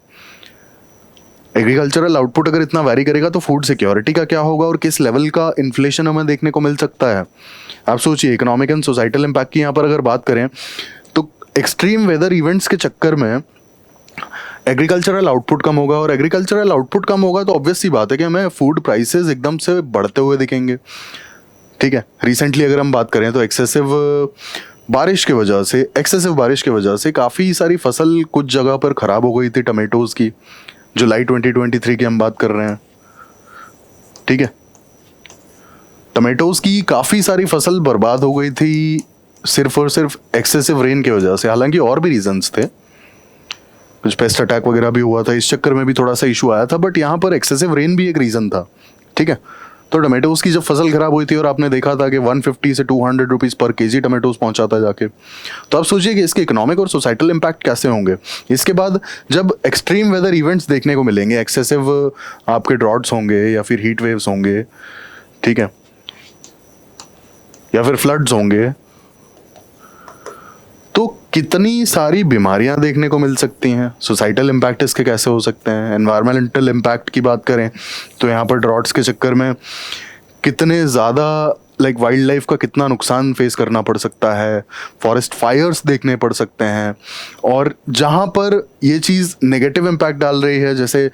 एग्रीकल्चरल आउटपुट अगर इतना वैरी करेगा तो फूड सिक्योरिटी का क्या होगा, और किस लेवल का इन्फ्लेशन हमें देखने को मिल सकता है। आप सोचिए, इकोनॉमिक एंड सोसाइटल इम्पैक्ट की यहाँ पर अगर बात करें तो एक्सट्रीम वेदर इवेंट्स के चक्कर में एग्रीकल्चरल आउटपुट कम होगा, और एग्रीकल्चरल आउटपुट कम होगा तो ऑब्वियस सी बात है कि हमें फूड प्राइसेस एकदम से बढ़ते हुए दिखेंगे, ठीक है। रिसेंटली अगर हम बात करें तो एक्सेसिव बारिश की वजह से काफ़ी सारी फसल कुछ जगह पर ख़राब हो गई थी टमेटोज़ की। जुलाई 2023 की हम बात कर रहे हैं, ठीक है। टमेटोज़ की काफ़ी सारी फसल बर्बाद हो गई थी सिर्फ और सिर्फ एक्सेसिव रेन की वजह से। हालांकि और भी रीजंस थे, कुछ पेस्ट अटैक वगैरह भी हुआ था, इस चक्कर में भी थोड़ा सा इशू आया था, बट यहाँ पर एक्सेसिव रेन भी एक रीज़न था, ठीक है। तो टमेटोज़ की जब फसल खराब हुई थी और आपने देखा था कि 150 से 200 रुपीज़ पर केजी टमेटोज़ पहुँचाता जाके, तो आप सोचिए कि इसके इकोनॉमिक और सोसाइटल इम्पैक्ट कैसे होंगे। इसके बाद जब एक्सट्रीम वेदर इवेंट्स देखने को मिलेंगे, एक्सेसिव आपके ड्रॉट्स होंगे या फिर हीट वेव्स होंगे, ठीक है, या फिर फ्लड्स होंगे, तो कितनी सारी बीमारियां देखने को मिल सकती हैं। सोसाइटल इम्पैक्ट इसके कैसे हो सकते हैं। एनवायरमेंटल इम्पैक्ट की बात करें तो यहाँ पर ड्रॉट्स के चक्कर में कितने ज़्यादा वाइल्ड लाइफ का कितना नुकसान फेस करना पड़ सकता है, फॉरेस्ट फायर्स देखने पड़ सकते हैं। और जहाँ पर ये चीज़ नेगेटिव इम्पैक्ट डाल रही है, जैसे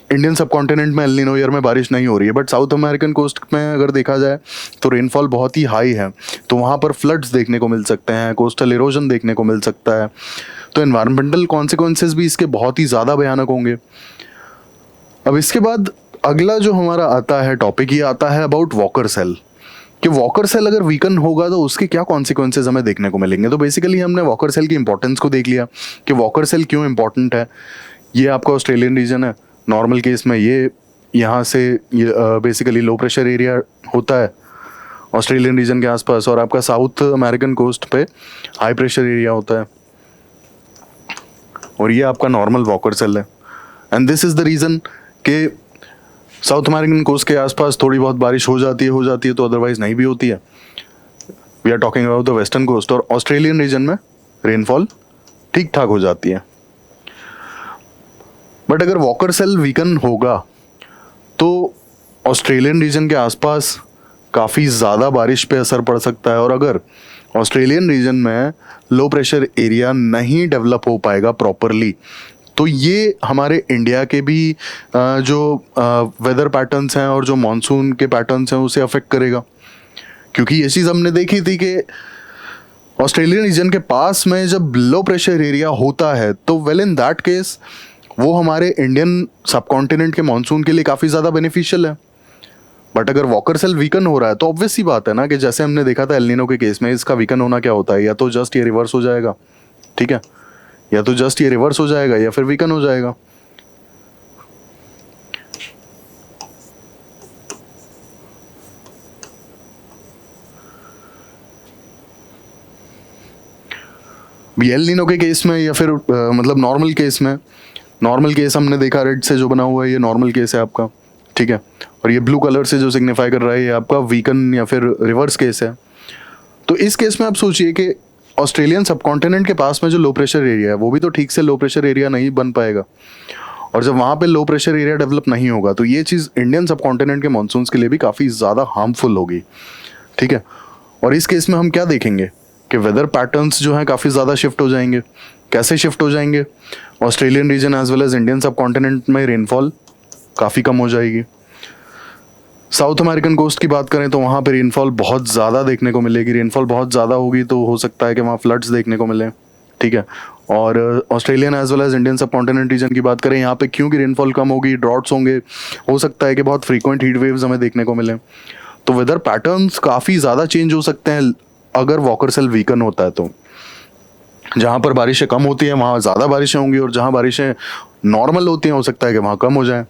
इंडियन सब कॉन्टिनेंट में एल नीनो ईयर में बारिश नहीं हो रही है, बट साउथ अमेरिकन कोस्ट में अगर देखा जाए तो रेनफॉल बहुत ही हाई है, तो वहाँ पर फ्लड्स देखने को मिल सकते हैं, कोस्टल इरोजन देखने को मिल सकता है। तो एनवायरमेंटल कॉन्सिक्वेंसेस भी इसके बहुत ही ज़्यादा भयानक होंगे। अब इसके बाद अगला जो हमारा आता है टॉपिक, ये आता है अबाउट वॉकर सेल, कि वॉकर सेल अगर वीकन होगा तो उसके क्या कॉन्सिक्वेंसेज हमें देखने को मिलेंगे। तो बेसिकली हमने वॉकर सेल की इंपॉर्टेंस को देख लिया कि वॉकर सेल क्यों इंपॉर्टेंट है। ये आपका ऑस्ट्रेलियन रीजन है, नॉर्मल केस में ये यहाँ से ये बेसिकली लो प्रेशर एरिया होता है ऑस्ट्रेलियन रीजन के आसपास, और आपका साउथ अमेरिकन कोस्ट पे हाई प्रेशर एरिया होता है, और ये आपका नॉर्मल वॉकर सेल है। And this is the reason कि साउथ अमेरिकन कोस्ट के आसपास थोड़ी बहुत बारिश हो जाती है तो अदरवाइज नहीं भी होती है। We are talking about the western coast, और ऑस्ट्रेलियन रीजन में रेनफॉल ठीक ठाक हो जाती है। बट अगर वॉकर सेल वीकन होगा तो ऑस्ट्रेलियन रीजन के आसपास काफ़ी ज़्यादा बारिश पे असर पड़ सकता है, और अगर ऑस्ट्रेलियन रीजन में लो प्रेशर एरिया नहीं डेवलप हो पाएगा प्रॉपरली, तो ये हमारे इंडिया के भी जो वेदर पैटर्न्स हैं और जो मॉनसून के पैटर्न्स हैं उसे अफेक्ट करेगा। क्योंकि ये चीज़ हमने देखी थी कि ऑस्ट्रेलियन रीजन के पास में जब लो प्रेशर एरिया होता है तो वेल इन दैट केस वो हमारे इंडियन सब कॉन्टिनेंट के मॉनसून के लिए काफ़ी ज़्यादा बेनिफिशियल है। बट अगर वॉकर सेल वीकन हो रहा है तो ऑब्वियस सी बात है ना कि जैसे हमने देखा था एल नीनो के केस में, इसका वीकन होना क्या होता है, या तो जस्ट ये रिवर्स हो जाएगा, ठीक है, या तो जस्ट ये रिवर्स हो जाएगा या फिर वीकन हो जाएगा। एल नीनो के केस में या फिर मतलब नॉर्मल केस हमने देखा, रेड से जो बना हुआ है ये नॉर्मल केस है आपका, ठीक है, और ये ब्लू कलर से जो सिग्निफाई कर रहा है ये आपका वीकन या फिर रिवर्स केस है। तो इस केस में आप सोचिए कि ऑस्ट्रेलियन सब कॉन्टिनेंट के पास में जो लो प्रेशर एरिया है वो भी तो ठीक से लो प्रेशर एरिया नहीं बन पाएगा, और जब वहाँ पे लो प्रेशर एरिया डेवलप नहीं होगा तो ये चीज़ इंडियन सब कॉन्टिनेंट के मानसून्स के लिए भी काफ़ी ज़्यादा हार्मफुल होगी, ठीक है। और इस केस में हम क्या देखेंगे कि वेदर पैटर्न्स जो हैं काफ़ी ज़्यादा शिफ्ट हो जाएंगे। कैसे शिफ्ट हो जाएंगे? Australian region as well as Indian subcontinent में रेनफॉल काफ़ी कम हो जाएगी। साउथ अमेरिकन कोस्ट की बात करें तो वहाँ पे रेनफॉल बहुत ज़्यादा देखने को मिलेगी। रेनफॉल बहुत ज़्यादा होगी तो हो सकता है कि वहाँ फ्लड्स देखने को मिले, ठीक है। और Australian as well as Indian subcontinent region की बात करें, यहाँ पे क्योंकि रेनफॉल कम होगी, ड्रॉट्स होंगे, हो सकता है कि बहुत फ्रीक्वेंट हीट वेव्स हमें देखने को मिले। तो वेदर पैटर्न्स काफ़ी ज़्यादा चेंज हो सकते हैं अगर वॉकर सेल वीकन होता है तो। जहाँ पर बारिशें कम होती हैं वहाँ ज़्यादा बारिशें होंगी, और जहाँ बारिशें नॉर्मल होती हैं हो सकता है कि वहाँ कम हो जाए।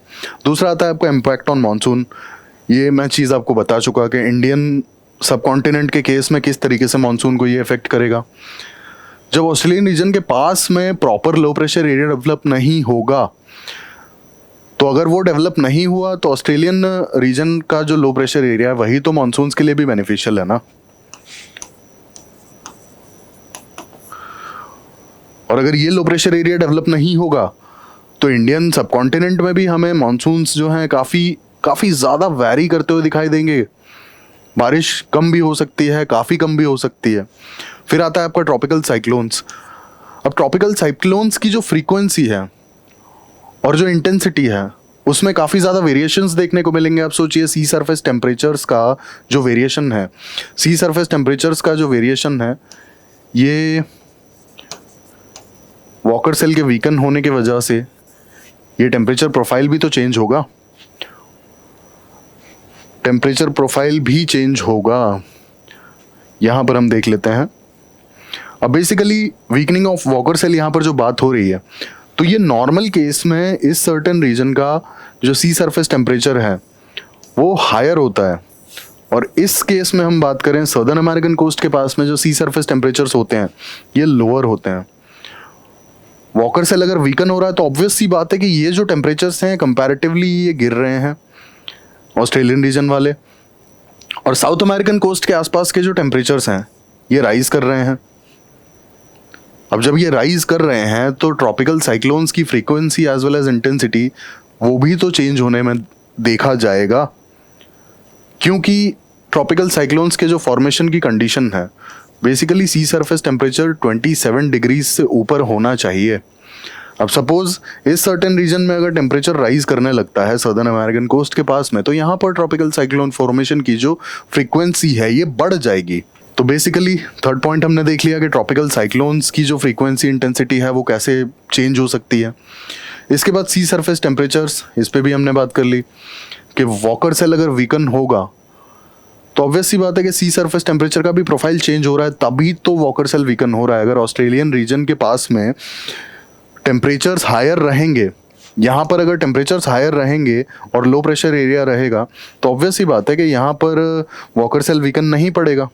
दूसरा आता है आपका इम्पैक्ट ऑन मानसून। ये मैं चीज़ आपको बता चुका कि इंडियन सब कॉन्टिनेंट के केस में किस तरीके से मानसून को ये इफेक्ट करेगा। जब ऑस्ट्रेलियन रीजन के पास में प्रॉपर लो प्रेशर एरिया डेवलप नहीं होगा, तो अगर वो डेवलप नहीं हुआ तो ऑस्ट्रेलियन रीजन का जो लो प्रेशर एरिया है वही तो मानसून के लिए भी बेनिफिशियल है ना। और अगर ये लो प्रेशर एरिया डेवलप नहीं होगा तो इंडियन सब कॉन्टिनेंट में भी हमें मानसून्स जो हैं काफ़ी ज़्यादा वैरी करते हुए दिखाई देंगे। बारिश कम भी हो सकती है, काफ़ी कम भी हो सकती है। फिर आता है आपका ट्रॉपिकल साइक्लोन्स। अब ट्रॉपिकल साइक्लोन्स की जो फ्रीक्वेंसी है और जो इंटेंसिटी है उसमें काफ़ी ज़्यादा वेरिएशंस देखने को मिलेंगे। आप सोचिए सी सरफेस टेम्परेचर्स का जो वेरिएशन है, सी सरफेस टेम्परेचर्स का जो वेरिएशन है, ये वॉकर सेल के वीकन होने की वजह से ये टेम्परेचर प्रोफाइल भी तो चेंज होगा। टेम्परेचर प्रोफाइल भी चेंज होगा। यहाँ पर हम देख लेते हैं। अब basically weakening of Walker cell यहाँ पर जो बात हो रही है, तो ये नॉर्मल केस में इस सर्टेन रीजन का जो सी सरफेस टेम्परेचर है वो हायर होता है, और इस केस में हम बात करें सदर्न अमेरिकन कोस्ट के पास में जो सी सरफेस टेम्परेचर्स होते हैं ये लोअर होते हैं। वॉकर सेल अगर वीकन हो रहा है तो ऑब्वियस सी बात है कि ये जो टेम्परेचर्स हैं कंपैरेटिवली ये गिर रहे हैं ऑस्ट्रेलियन रीजन वाले, और साउथ अमेरिकन कोस्ट के आसपास के जो टेम्परेचर्स हैं ये राइज कर रहे हैं। अब जब ये राइज कर रहे हैं तो ट्रॉपिकल साइक्लोन्स की frequency as well as intensity वो भी तो चेंज होने में देखा जाएगा, क्योंकि ट्रॉपिकल साइक्लोन्स के जो फॉर्मेशन की कंडीशन है बेसिकली सी सरफेस टेम्परेचर 27 डिग्रीज से ऊपर होना चाहिए। अब सपोज इस सर्टेन रीजन में अगर टेम्परेचर राइज करने लगता है सदर्न अमेरिकन कोस्ट के पास में, तो यहाँ पर ट्रॉपिकल साइक्लोन फॉर्मेशन की जो फ्रीक्वेंसी है ये बढ़ जाएगी। तो बेसिकली थर्ड पॉइंट हमने देख लिया कि ट्रॉपिकल साइक्लोन्स की जो फ्रीक्वेंसी इंटेंसिटी है वो कैसे चेंज हो सकती है। इसके बाद सी सरफेस टेम्परेचर्स, इस पर भी हमने बात कर ली कि वॉकर सेल अगर वीकन होगा तो ऑब्वियस सी बात है कि सी सरफेस टेम्परेचर का भी प्रोफाइल चेंज हो रहा है, तभी तो वॉकर सेल वीकन हो रहा है। अगर ऑस्ट्रेलियन रीजन के पास में टेम्परेचर्स हायर रहेंगे, यहाँ पर अगर टेम्परेचर्स हायर रहेंगे और लो प्रेशर एरिया रहेगा तो ऑब्वियस सी बात है कि यहाँ पर वॉकर सेल वीकन नहीं पड़ेगा।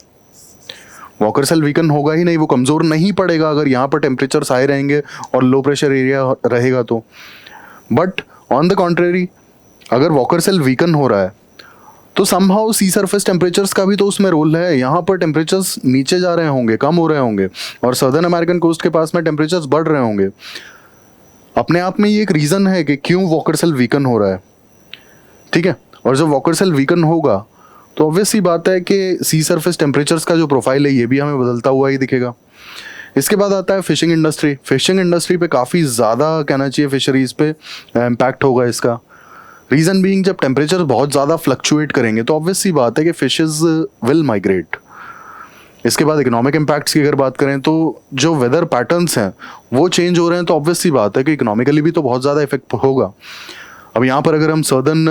वॉकर सेल वीकन होगा ही नहीं, वो कमज़ोर नहीं पड़ेगा अगर यहाँ पर टेम्परेचर्स हाई रहेंगे और लो प्रेशर एरिया रहेगा तो। बट ऑन द कॉन्ट्रेरी अगर वॉकर सेल वीकन हो रहा है तो समहाउ सी सरफेस टेम्परेचर्स का भी तो उसमें रोल है। यहाँ पर टेम्परेचर्स नीचे जा रहे होंगे, कम हो रहे होंगे, और सदर्न अमेरिकन कोस्ट के पास में टेम्परेचर्स बढ़ रहे होंगे। अपने आप में ये एक रीज़न है कि क्यों वॉकर सेल वीकन हो रहा है, ठीक है। और जब वॉकर सेल वीकन होगा तो ऑब्वियस सी बात है कि सी सरफेस टेम्परेचर्स का जो प्रोफाइल है ये भी हमें बदलता हुआ ही दिखेगा। इसके बाद आता है फिशिंग इंडस्ट्री। फिशिंग इंडस्ट्री पे काफ़ी ज़्यादा कहना चाहिए फिशरीज़ पे इम्पैक्ट होगा इसका। रीज़न बीइंग जब टेम्परेचर बहुत ज़्यादा फ्लक्चुएट करेंगे तो ऑब्वियस सी बात है कि फिशेस विल माइग्रेट। इसके बाद इकोनॉमिक इम्पैक्ट्स की अगर बात करें तो जो वेदर पैटर्न्स हैं वो चेंज हो रहे हैं, तो ऑब्वियस सी बात है कि इकोनॉमिकली भी तो बहुत ज़्यादा इफेक्ट होगा। अब यहाँ पर अगर हम सदर्न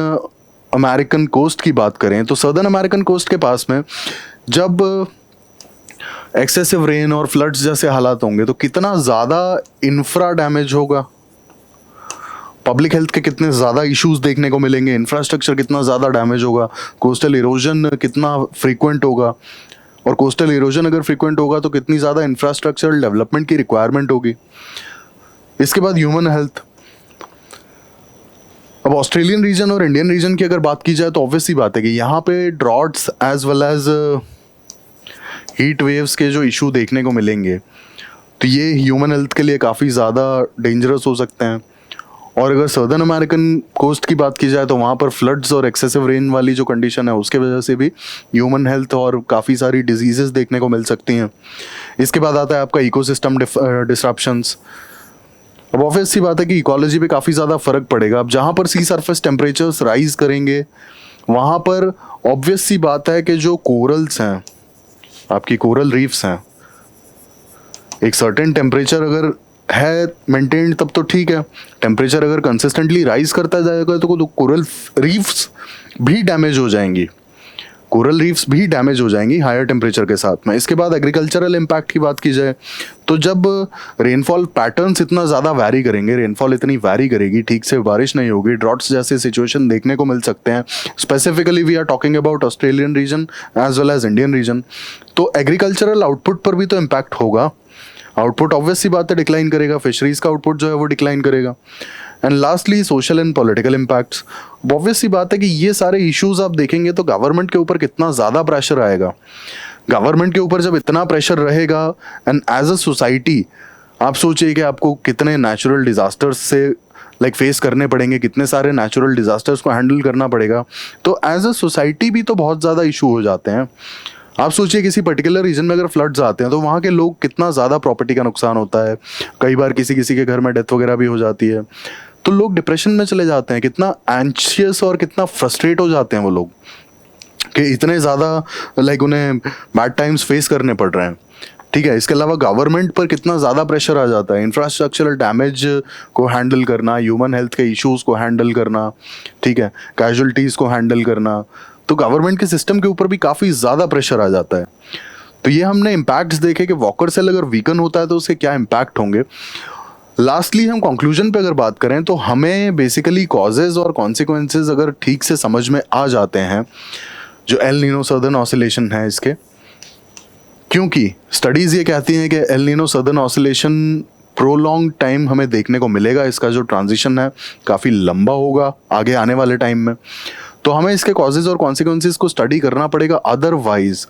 अमेरिकन कोस्ट की बात करें तो सदर्न अमेरिकन कोस्ट के पास में जब एक्सेसिव रेन और फ्लड्स जैसे हालात होंगे तो कितना ज़्यादा इंफ्रा डैमेज होगा, पब्लिक हेल्थ के कितने ज़्यादा इश्यूज देखने को मिलेंगे, इंफ्रास्ट्रक्चर कितना ज़्यादा डैमेज होगा, कोस्टल इरोजन कितना फ्रीक्वेंट होगा, और कोस्टल इरोजन अगर फ्रीक्वेंट होगा तो कितनी ज़्यादा इंफ्रास्ट्रक्चरल डेवलपमेंट की रिक्वायरमेंट होगी। इसके बाद ह्यूमन हेल्थ। अब ऑस्ट्रेलियन रीजन और इंडियन रीजन की अगर बात की जाए तो ऑब्वियस सी बात है कि यहाँ पे droughts as well as heat waves के जो इशू देखने को मिलेंगे तो ये ह्यूमन हेल्थ के लिए काफ़ी ज़्यादा डेंजरस हो सकते हैं। और अगर सदर्न अमेरिकन कोस्ट की बात की जाए तो वहाँ पर फ्लड्स और एक्सेसिव रेन वाली जो कंडीशन है उसके वजह से भी ह्यूमन हेल्थ और काफ़ी सारी डिजीजेस देखने को मिल सकती हैं। इसके बाद आता है आपका इकोसिस्टम डिस्ट्रप्शंस। अब ऑब्वियस सी बात है कि इकोलॉजी पे काफ़ी ज़्यादा फर्क पड़ेगा। अब जहाँ पर सी सरफेस टेम्परेचर्स राइज करेंगे वहाँ पर ऑब्वियस सी बात है कि जो कोरल्स हैं, आपकी कोरल रीफ्स हैं, एक सर्टेन टेम्परेचर अगर है मेंटेन्ड तब तो ठीक है। टेम्परेचर अगर कंसिस्टेंटली राइज करता जाएगा तो कोरल रीफ्स भी डैमेज हो जाएंगी, कोरल रीफ्स भी डैमेज हो जाएंगी हायर टेम्परेचर के साथ में। इसके बाद एग्रीकल्चरल इम्पैक्ट की बात की जाए तो जब रेनफॉल पैटर्न्स इतना ज़्यादा वैरी करेंगे, रेनफॉल इतनी वैरी करेगी, ठीक से बारिश नहीं होगी, ड्रॉट्स जैसे सिचुएशन देखने को मिल सकते हैं। Specifically we are talking about Australian region as well as Indian region. तो एग्रीकल्चरल आउटपुट पर भी तो इम्पैक्ट होगा। आउटपुट ऑब्वियस सी बात है डिक्लाइन करेगा, फिशरीज का आउटपुट जो है वो डिक्लाइन करेगा। And lastly social and political impacts. Obvious सी बात है कि ये सारे इश्यूज आप देखेंगे तो गवर्नमेंट के ऊपर कितना ज़्यादा प्रेशर आएगा। गवर्नमेंट के ऊपर जब इतना प्रेशर रहेगा एंड एज अ सोसाइटी आप सोचिए कि आपको कितने नेचुरल डिजास्टर्स से फेस करने पड़ेंगे, कितने सारे नेचुरल डिजास्टर्स को हैंडल करना पड़ेगा। तो एज अ सोसाइटी भी तो बहुत ज़्यादा इशू हो जाते हैं। आप सोचिए किसी पर्टिकुलर रीजन में अगर फ्लड्स आते हैं तो वहाँ के लोग कितना ज़्यादा प्रॉपर्टी का नुकसान होता है, कई बार किसी किसी के घर में डेथ वगैरह भी हो जाती है। तो लोग डिप्रेशन में चले जाते हैं, कितना एंशियस और कितना फ्रस्ट्रेट हो जाते हैं वो लोग कि इतने ज़्यादा उन्हें बैड टाइम्स फेस करने पड़ रहे हैं। ठीक है, इसके अलावा गवर्नमेंट पर कितना ज़्यादा प्रेशर आ जाता है, इंफ्रास्ट्रक्चरल डैमेज को हैंडल करना, ह्यूमन हेल्थ के इश्यूज़ को हैंडल करना, ठीक है, कैजुअलिटीज़ को हैंडल करना। तो गवर्नमेंट के सिस्टम के ऊपर भी काफ़ी ज़्यादा प्रेशर आ जाता है। तो ये हमने इम्पैक्ट्स देखे कि वॉकर सेल अगर वीकन होता है तो उसके क्या इम्पैक्ट होंगे। लास्टली हम कंक्लूजन पे अगर बात करें तो हमें बेसिकली कॉजेज और कॉन्सिक्वेंसेज अगर ठीक से समझ में आ जाते हैं जो एल नीनो सदर्न ऑसिलेशन है इसके, क्योंकि स्टडीज़ ये कहती हैं कि El Nino southern oscillation prolong time हमें देखने को मिलेगा। इसका जो ट्रांजिशन है काफ़ी लंबा होगा आगे आने वाले टाइम में। तो हमें इसके कॉजेज और कॉन्सिक्वेंसेज को स्टडी करना पड़ेगा, अदरवाइज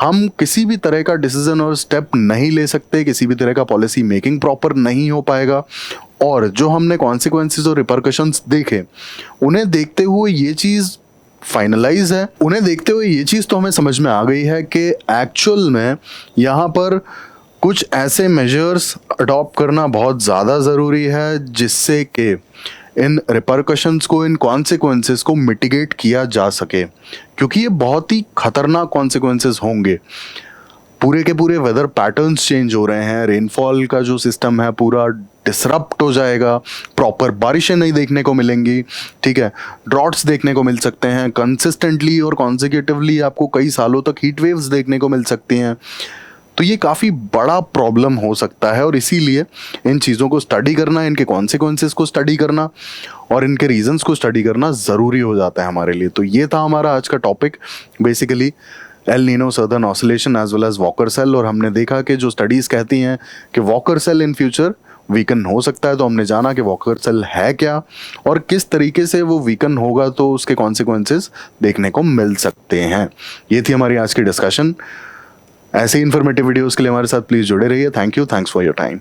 हम किसी भी तरह का डिसीजन और स्टेप नहीं ले सकते, किसी भी तरह का पॉलिसी मेकिंग प्रॉपर नहीं हो पाएगा। और जो हमने कॉन्सिक्वेंसेज और रिपरकशंस देखे उन्हें देखते हुए ये चीज़ फाइनलाइज है, उन्हें देखते हुए ये चीज़ तो हमें समझ में आ गई है कि एक्चुअल में यहाँ पर कुछ ऐसे मेजर्स अडॉप्ट करना बहुत ज़्यादा ज़रूरी है जिससे कि इन रिपरकशंस को, इन कॉन्सिक्वेंसेस को मिटिगेट किया जा सके, क्योंकि ये बहुत ही खतरनाक कॉन्सिक्वेंसेस होंगे। पूरे के पूरे वेदर पैटर्न्स चेंज हो रहे हैं, रेनफॉल का जो सिस्टम है पूरा डिसरप्ट हो जाएगा, प्रॉपर बारिशें नहीं देखने को मिलेंगी, ठीक है, ड्रॉट्स देखने को मिल सकते हैं, कंसिस्टेंटली और कॉन्जिक्यूटिवली आपको कई सालों तक हीट वेव्स देखने को मिल सकती हैं। तो ये काफ़ी बड़ा प्रॉब्लम हो सकता है और इसीलिए इन चीज़ों को स्टडी करना, इनके कॉन्सिक्वेंसेस को स्टडी करना और इनके रीजंस को स्टडी करना ज़रूरी हो जाता है हमारे लिए। तो ये था हमारा आज का topic, basically El Nino southern oscillation as well as Walker cell. और हमने देखा कि जो स्टडीज़ कहती हैं कि Walker cell in future weaken हो सकता है, तो हमने जाना कि वॉकर सेल है क्या और किस तरीके से वो वीकन होगा तो उसके कॉन्सिक्वेंसेस देखने को मिल सकते हैं। ये थी हमारी आज की डिस्कशन। ऐसे इन्फॉर्मेटिव वीडियोस के लिए हमारे साथ प्लीज़ जुड़े रहिए। Thank you, thanks for your time.